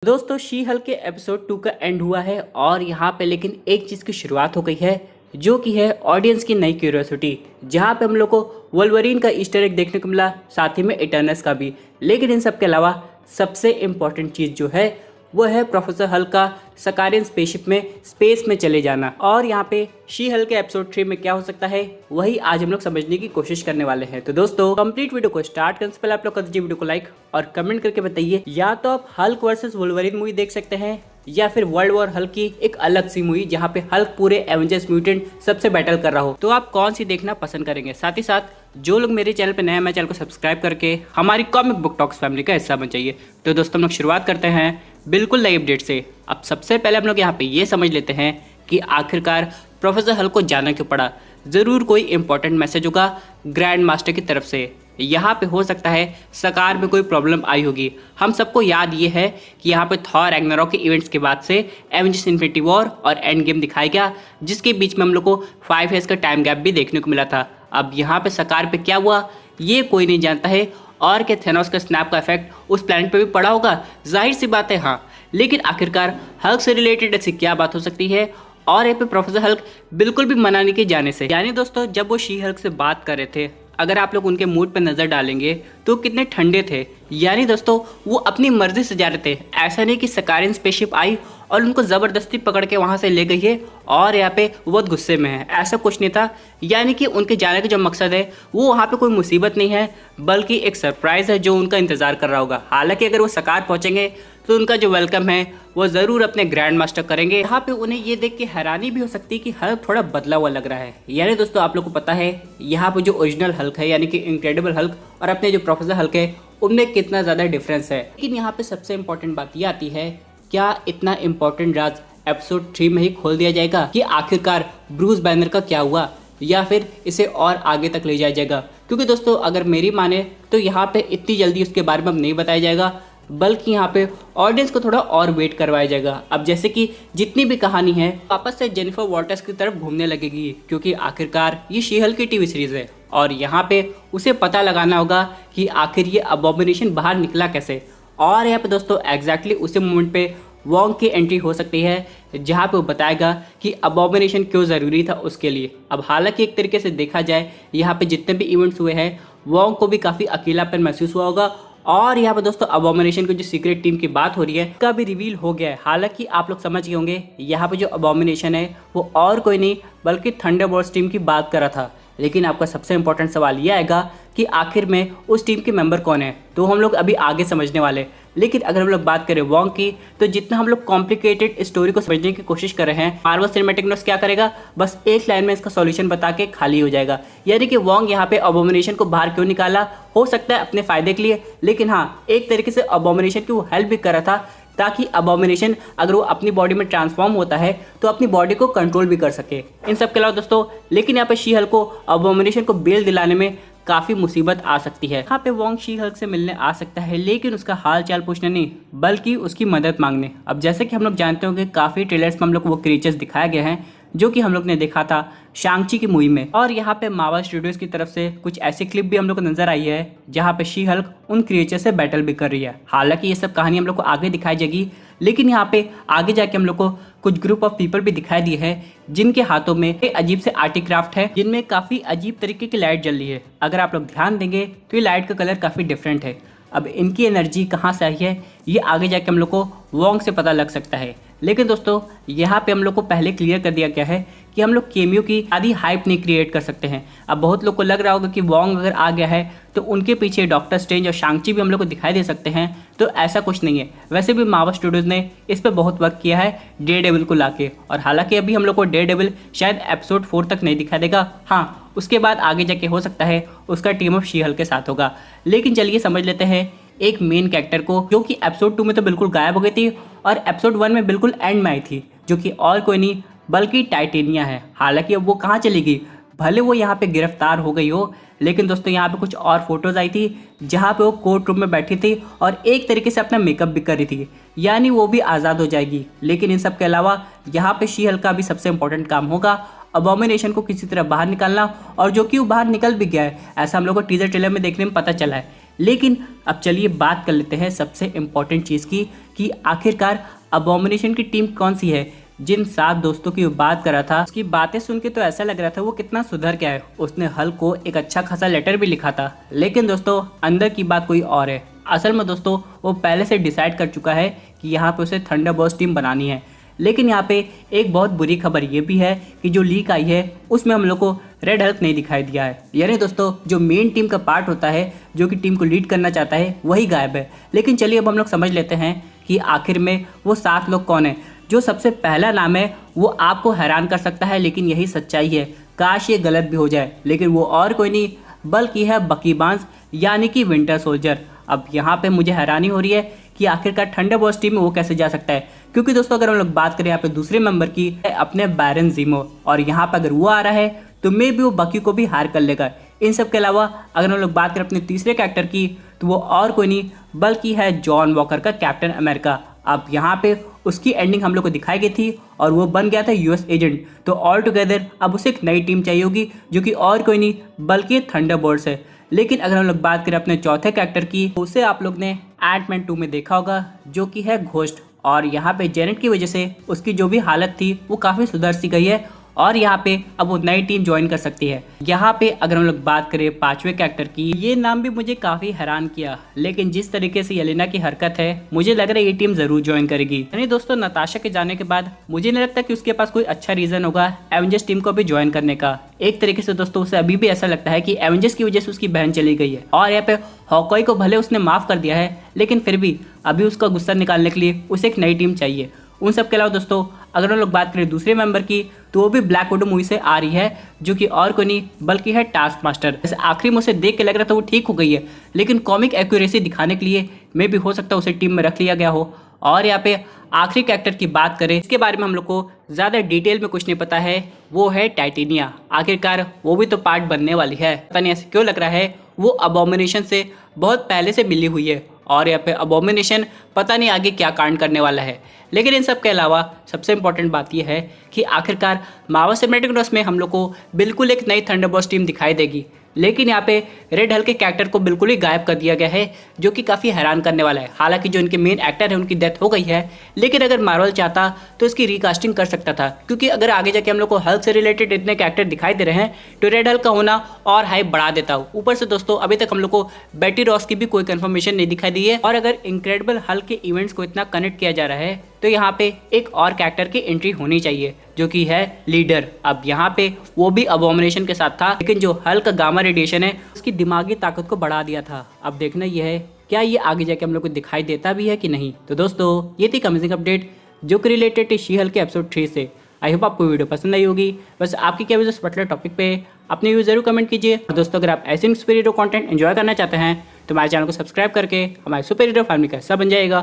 दोस्तों she Hulk के episode 2 का एंड हुआ है और यहाँ पे लेकिन एक चीज़ की शुरुआत हो गई है जो कि है ऑडियंस की नई क्यूरियोसिटी, जहाँ पे हम लोग को वोल्वरीन का ईस्टर एग देखने को मिला, साथ ही में इटर्नस का भी। लेकिन इन सब के अलावा सबसे इम्पॉर्टेंट चीज़ जो है वो है प्रोफेसर हल्क का सकारियन स्पेसशिप में स्पेस में चले जाना। और यहाँ पे शी हल्क के एपिसोड 3 में क्या हो सकता है वही आज हम लोग समझने की कोशिश करने वाले हैं। तो दोस्तों कंप्लीट वीडियो को स्टार्ट करने से पहले आप लोग कर दीजिए वीडियो को लाइक और कमेंट करके बताइए, या तो आप हल्क वर्सेस वोल्वरीन मूवी देख सकते हैं या फिर वर्ल्ड वॉर हल्क की एक अलग सी मूवी जहाँ पे हल्क पूरे एवेंजर्स म्यूटेंट सबसे बैटल कर रहा हो, तो आप कौन सी देखना पसंद करेंगे। साथ ही साथ जो लोग मेरे चैनल पे नए हैं, मैं चैनल को सब्सक्राइब करके हमारी कॉमिक बुक टॉक्स फैमिली का हिस्सा बन जाइए। तो दोस्तों हम लोग शुरुआत करते हैं बिल्कुल नई अपडेट से। अब सबसे पहले हम लोग यहाँ पे ये समझ लेते हैं कि आखिरकार प्रोफेसर हल्क को जाना क्यों पड़ा। ज़रूर कोई इंपॉर्टेंट मैसेज होगा ग्रैंड मास्टर की तरफ से। यहाँ पे हो सकता है सकार में कोई प्रॉब्लम आई होगी। हम सबको याद ये है कि यहाँ पे थॉर रैग्नारोक के इवेंट्स के बाद से एवेंजर्स इन्फिनिटी वॉर और एंड गेम दिखाया गया, जिसके बीच में हम लोग को 5 years का टाइम गैप भी देखने को मिला था। अब यहाँ पे सकार पे क्या हुआ ये कोई नहीं जानता है, और क्या थेनोस का स्नैप का इफेक्ट उस प्लैनेट पे भी पड़ा होगा, जाहिर सी बात है हाँ। लेकिन आखिरकार हल्क से रिलेटेड ऐसी क्या बात हो सकती है, और यहाँ पे प्रोफेसर हल्क बिल्कुल भी मना नहीं किए जाने से। यानी दोस्तों जब वो शी हल्क से बात कर रहे थे, अगर आप लोग उनके मूड पर नज़र डालेंगे तो कितने ठंडे थे। यानी दोस्तों वो अपनी मर्जी से जा रहे थे, ऐसा नहीं कि सकारियन स्पेसशिप आई और उनको ज़बरदस्ती पकड़ के वहाँ से ले गई है और यहाँ पे वो बहुत गुस्से में है, ऐसा कुछ नहीं था। यानी कि उनके जाने का जो मकसद है वो वहाँ पे कोई मुसीबत नहीं है, बल्कि एक सरप्राइज़ है जो उनका इंतज़ार कर रहा होगा। हालांकि अगर वो सकार पहुँचेंगे तो उनका जो वेलकम है वो ज़रूर अपने ग्रैंड मास्टर करेंगे। यहाँ पे उन्हें ये देख के हैरानी भी हो सकती है कि हल्क थोड़ा बदला हुआ लग रहा है। यानी दोस्तों आप लोग को पता है यहाँ पे जो ओरिजिनल हल्क है यानी कि इनक्रेडिबल हल्क और अपने जो प्रोफेसर हल्क है उनमें कितना ज़्यादा डिफरेंस है। लेकिन यहाँ पे सबसे इंपॉर्टेंट बात ये आती है, क्या इतना इंपॉर्टेंट राज एपिसोड 3 में ही खोल दिया जाएगा कि आखिरकार ब्रूस बैनर का क्या हुआ, या फिर इसे और आगे तक ले जाया जाएगा। क्योंकि दोस्तों अगर मेरी माने तो यहाँ पे इतनी जल्दी उसके बारे में अब नहीं बताया जाएगा, बल्कि यहाँ पे ऑडियंस को थोड़ा और वेट करवाया जाएगा। अब जैसे कि जितनी भी कहानी है वापस से जेनिफर वॉल्टर्स की तरफ घूमने लगेगी, क्योंकि आखिरकार ये शी हल्क की टीवी सीरीज है और यहाँ पे उसे पता लगाना होगा कि आखिर ये अबॉमिनेशन बाहर निकला कैसे। और यहाँ पे दोस्तों एग्जैक्टली उसी मोमेंट पे वोंग की एंट्री हो सकती है, जहाँ पे वो बताएगा कि अबॉमिनेशन क्यों ज़रूरी था उसके लिए। अब हालांकि एक तरीके से देखा जाए यहाँ पे जितने भी इवेंट्स हुए हैं वोंग को भी काफ़ी अकेलापन महसूस हुआ होगा। और यहाँ पे दोस्तों अबॉमिनेशन की जो सीक्रेट टीम की बात हो रही है उसका भी रिवील हो गया है। हालांकि आप लोग समझ गए होंगे यहाँ पे जो अबॉमिनेशन है वो और कोई नहीं बल्कि थंडरबोल्ट्स टीम की बात कर रहा था। लेकिन आपका सबसे इंपॉर्टेंट सवाल ये आएगा कि आखिर में उस टीम के मेंबर कौन है, तो हम लोग अभी आगे समझने वाले। लेकिन अगर हम लोग बात करें वोंग की, तो जितना हम लोग कॉम्प्लिकेटेड स्टोरी को समझने की कोशिश कर रहे हैं, मार्वल सिनेमैटिक यूनिवर्स क्या करेगा, बस एक लाइन में इसका सॉल्यूशन बता के खाली हो जाएगा। यानी कि वोंग यहाँ पे अबॉमिनेशन को बाहर क्यों निकाला, हो सकता है अपने फायदे के लिए, लेकिन हाँ एक तरीके से अबॉमिनेशन की वो हेल्प भी कर रहा था, ताकि अबॉमिनेशन अगर वो अपनी बॉडी में ट्रांसफॉर्म होता है तो अपनी बॉडी को कंट्रोल भी कर सके। इन सब के अलावा दोस्तों लेकिन यहाँ पे शी हल्क को अबॉमिनेशन को बेल दिलाने में काफ़ी मुसीबत आ सकती है। यहाँ पे वोंग शी हल्क से मिलने आ सकता है, लेकिन उसका हाल चाल पूछने नहीं बल्कि उसकी मदद मांगने। अब जैसे कि हम लोग जानते होंगे काफ़ी ट्रेलर्स में हम लोग को वो क्रिएचर्स दिखाए गए हैं जो कि हम लोग ने देखा था शांग-ची की मूवी में। और यहाँ पे मार्वल स्टूडियोज की तरफ से कुछ ऐसी क्लिप भी हम लोग को नजर आई है जहाँ पे शी हल्क उन क्रिएचर से बैटल भी कर रही है। हालांकि ये सब कहानी हम लोग को आगे दिखाई जाएगी, लेकिन यहाँ पे आगे जाके हम लोग को कुछ ग्रुप ऑफ पीपल भी दिखाई दिए हैं जिनके हाथों में एक अजीब से आर्टिक्राफ्ट है, जिनमें काफ़ी अजीब तरीके की लाइट जल रही है। अगर आप लोग ध्यान देंगे तो ये लाइट का कलर काफ़ी डिफरेंट है। अब इनकी एनर्जी कहाँ से आई है ये आगे जाके हम लोग को वोंग से पता लग सकता है। लेकिन दोस्तों यहाँ पे हम लोग को पहले क्लियर कर दिया गया है कि हम लोग केमियो की आदि हाइप नहीं क्रिएट कर सकते हैं। अब बहुत लोग को लग रहा होगा कि वोंग अगर आ गया है तो उनके पीछे डॉक्टर स्ट्रेंज और शांग-ची भी हम लोग को दिखाई दे सकते हैं, तो ऐसा कुछ नहीं है। वैसे भी मार्वल स्टूडियोज ने इस पर बहुत वर्क किया है डेयरडेविल को लाके, और हालांकि अभी हम लोग को डेयरडेविल शायद एपिसोड 4 तक नहीं दिखा देगा, हाँ उसके बाद आगे जाके हो सकता है उसका टीम ऑफ शी हल्क के साथ होगा। लेकिन चलिए समझ लेते हैं एक मेन कैरेक्टर को, जो कि एपिसोड 2 में तो बिल्कुल गायब हो गई थी और एपिसोड 1 में बिल्कुल एंड में आई थी, जो कि और कोई नहीं बल्कि टाइटेनिया है। हालांकि अब वो कहाँ चली गई, भले वो यहाँ पे गिरफ्तार हो गई हो, लेकिन दोस्तों यहाँ पे कुछ और फोटोज आई थी जहाँ पे वो कोर्ट रूम में बैठी थी और एक तरीके से अपना मेकअप भी कर रही थी, यानी वो भी आज़ाद हो जाएगी। लेकिन इन सब के अलावा यहाँ पे शी हल्क का भी सबसे इंपॉर्टेंट काम होगा अबॉमिनेशन को किसी तरह बाहर निकालना, और जो कि वो बाहर निकल भी गया है, ऐसा हम लोग को टीजर ट्रेलर में देखने में पता चला है। लेकिन अब चलिए बात कर लेते हैं सबसे इम्पोर्टेंट चीज़ की कि आखिरकार अबॉमिनेशन की टीम कौन सी है। जिन 7 दोस्तों की वो बात कर रहा था, उसकी बातें सुन के तो ऐसा लग रहा था वो कितना सुधर गया है। उसने हल्क को एक अच्छा खासा लेटर भी लिखा था, लेकिन दोस्तों अंदर की बात कोई और है। असल में दोस्तों वो पहले से डिसाइड कर चुका है कि यहाँ पे उसे थंडरबोल्ट्स टीम बनानी है। लेकिन यहाँ पे एक बहुत बुरी खबर ये भी है कि जो लीक आई है उसमें हम लोग को रेड हल्क नहीं दिखाई दिया है। यानी दोस्तों जो मेन टीम का पार्ट होता है, जो कि टीम को लीड करना चाहता है, वही गायब है। लेकिन चलिए अब हम लोग समझ लेते हैं कि आखिर में वो 7 लोग कौन है। जो सबसे पहला नाम है वो आपको हैरान कर सकता है, लेकिन यही सच्चाई है। काश ये गलत भी हो जाए, लेकिन वो और कोई नहीं बल्कि है बकी बार्न्स, यानी कि विंटर सोल्जर। अब यहाँ पे मुझे हैरानी हो रही है कि आखिरकार थंडरबोल्ट्स टीम में वो कैसे जा सकता है, क्योंकि दोस्तों अगर हम लोग बात करें यहाँ पे दूसरे मेंबर की, अपने बैरन ज़ीमो, और यहाँ पे अगर वो आ रहा है तो मे भी वो बकी को भी हार कर लेगा। इन सब के अलावा अगर हम लोग बात करें अपने तीसरे कैरेक्टर की, तो वो और कोई नहीं बल्कि है जॉन वॉकर का कैप्टन अमेरिका। अब यहाँ पे उसकी एंडिंग हम लोग को दिखाई गई थी और वो बन गया था यूएस एजेंट। तो ऑल टुगेदर अब उसे एक नई टीम चाहिए होगी, जो कि और कोई नहीं बल्कि थंडरबोल्ट्स है। लेकिन अगर हम लोग बात करें अपने चौथे कैरेक्टर की, तो उसे आप लोग ने एंटमैन 2 में देखा होगा, जो कि है घोस्ट। और यहाँ पे जेनेट की वजह से उसकी जो भी हालत थी वो काफ़ी सुधर सी गई है और यहाँ पे अब वो नई टीम ज्वाइन कर सकती है। यहाँ पे अगर हम लोग बात करें 5वें कैरेक्टर की, ये नाम भी मुझे काफ़ी हैरान किया, लेकिन जिस तरीके से येलेना की हरकत है मुझे लग रहा है ये टीम जरूर ज्वाइन करेगी। यानी दोस्तों नताशा के जाने के बाद मुझे नहीं लगता कि उसके पास कोई अच्छा रीज़न होगा एवेंजर्स टीम को भी ज्वाइन करने का। एक तरीके से दोस्तों उसे अभी भी ऐसा लगता है कि एवेंजर्स की वजह से उसकी बहन चली गई है, और यहाँ पे हॉकॉय को भले उसने माफ़ कर दिया है, लेकिन फिर भी अभी उसका गुस्सा निकालने के लिए उसे एक नई टीम चाहिए। उन सब के अलावा दोस्तों अगर हम लोग बात करें दूसरे मेंबर की, तो वो भी ब्लैक विडो मूवी से आ रही है, जो कि और कोई नहीं बल्कि है टास्क मास्टर। जैसे आखिरी में उसे देख के लग रहा था वो ठीक हो गई है, लेकिन कॉमिक एक्यूरेसी दिखाने के लिए मे भी हो सकता है उसे टीम में रख लिया गया हो। और यहाँ पे आखिरी कैरेक्टर की बात करें, इसके बारे में हम लोग को ज़्यादा डिटेल में कुछ नहीं पता है, वो है टाइटेनिया। आखिरकार वो भी तो पार्ट बनने वाली है। पता नहीं ऐसे क्यों लग रहा है वो अबॉमिनेशन से बहुत पहले से मिली हुई है, और यहाँ पे अबॉमिनेशन पता नहीं आगे क्या कांड करने वाला है। लेकिन इन सब के अलावा सबसे इंपॉर्टेंट बात यह है कि आखिरकार मार्वल सिनेमैटिक यूनिवर्स में हम लोग को बिल्कुल एक नई थंडरबोल्ट्स टीम दिखाई देगी। लेकिन यहाँ पे रेड हल्क के कैरेक्टर को बिल्कुल ही गायब कर दिया गया है, जो कि काफ़ी हैरान करने वाला है। हालांकि जो इनके मेन एक्टर है उनकी डेथ हो गई है, लेकिन अगर मार्वल चाहता तो इसकी रिकास्टिंग कर सकता था, क्योंकि अगर आगे जाके हम लोग को हल्क से रिलेटेड इतने कैरेक्टर दिखाई दे रहे हैं तो रेड हल्क का होना और हाइप बढ़ा देता हो। ऊपर से दोस्तों अभी तक हम लोग को बेटी रॉस की भी कोई कंफर्मेशन नहीं दिखाई दी है, और अगर इनक्रेडिबल हल्क के इवेंट्स को इतना कनेक्ट किया जा रहा है तो यहाँ पे एक और कैरेक्टर की एंट्री होनी चाहिए, जो कि है लीडर। अब यहाँ पे वो भी अबॉमिनेशन के साथ था, लेकिन जो हल्क का गामा रेडिएशन है उसकी दिमागी ताकत को बढ़ा दिया था। अब देखना यह है क्या ये आगे जाके हम लोग को दिखाई देता भी है कि नहीं। तो दोस्तों ये थी अमेजिंग अपडेट जो कि रिलेटेड शी हल्क के एपिसोड 3 से। आई होप आपको वीडियो पसंद आई होगी। बस आपकी क्या वजह इस पर्टिकुलर टॉपिक पे अपने व्यू जरूर कमेंट कीजिए। और दोस्तों अगर आप ऐसे सुपर हीरो कंटेंट एंजॉय करना चाहते हैं तो हमारे चैनल को सब्सक्राइब करके हमारे सुपर हीरो फैमिली का हिस्सा बन जाएगा।